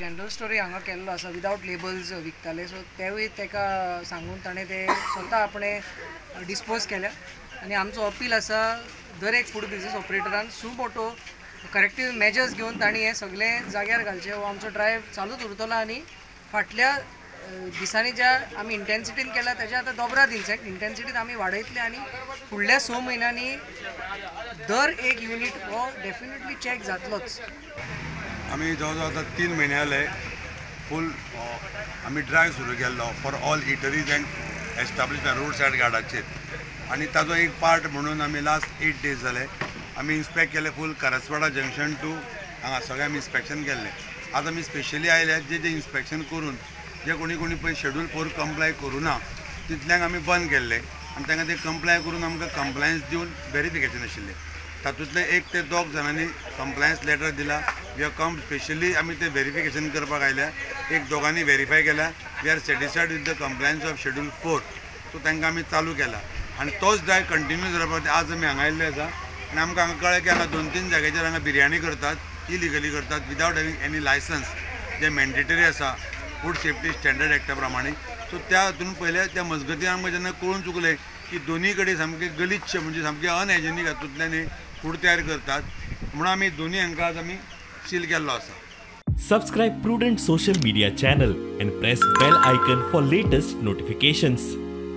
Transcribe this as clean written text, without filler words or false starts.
General story हांगा केल्लो आसा विदाउट लेबल्स विकताले, सो तेवूय ताका सांगून ताणें ते स्वता आपणे डिस्पोज केल्या. आनी आमचो अपील आसा दर एक फूड बिजनस ऑपरेटरान सुमोटो करेक्टीव मेजर्स घेवन तांणी हें सगळें जाग्यार घालचें. हो आमचो ड्रायव्ह चालूच उरतलो आनी फाटल्या दिसांनी ज्या आमी इंटेन्सिटीन केला तेच्या आतां दोबरात इंटेन्सिटीन आमी वाडयतले आनी फुडल्या 6 म्हयन्यांनी दर एक युनिट हो डेफिनेटली चॅक जातलोच. आमी जवळ जवळ आतां 3 म्हयने जाले फूल आमी ड्रायव्ह सुरू केल्लो for all eateries and establishment road side गार्डाचेर. आनी ताजो एक पार्ट म्हणून आमी लास्ट 8 days जाले आमी इन्स्पेक्ट केले फूल करसवाडा जंक्शन टू हांगा सगळें आमी इन्स्पेक्शन केल्लें. आतां आमी स्पेशली आयले जे इन्स्पेक्शन करून जे कोणी पळय शेड्यूल 4 कंप्लाय करूं ना तितल्यांक आमी बंद केल्ले आनी तांकां ते कंप्लाय करून आमकां कंप्लायन्स दिवन व्हेरिफिकेशन आशिल्लें. तातूंतले 1 ते 2 जाणांनी कंप्लायन्स लेटर दिला. वी आर कम स्पेशली आमी ते व्हेरिफिकेशन करपाक आयल्या. 1 दोगांनी व्हेरीफाय केला. We are satisfied with the compliance of schedule 4. So तांकां आमी चालू केला आनी तोच ड्रायव्ह कंटिन्यू जावपाक आज आमी हांगा आयिल्ले आसा. आनी आमकां हांगा कळ्ळें की हांगा 2-3 जाग्याचेर हांगा बिरयानी करतात इलिगली करतात विदाउट हॅविंग एनी लायसन्स जे मॅन्डेटरी आसा फूड सेफ्टी स्टँडर्ड एक्टा प्रमाणे. सो त्या हातून पयले त्या मजगतीन आमकां जेन्ना कळून चुकलें की दोनी कडेन सामके गलिच्छ म्हणजे सामके अनहायजेनीक हातूंतल्यान फूड तयार करतात म्हणून आमी दोनी हांकां आज आमी सील केल्लो आसा. Subscribe Prudent social media channel and press bell icon for latest notifications.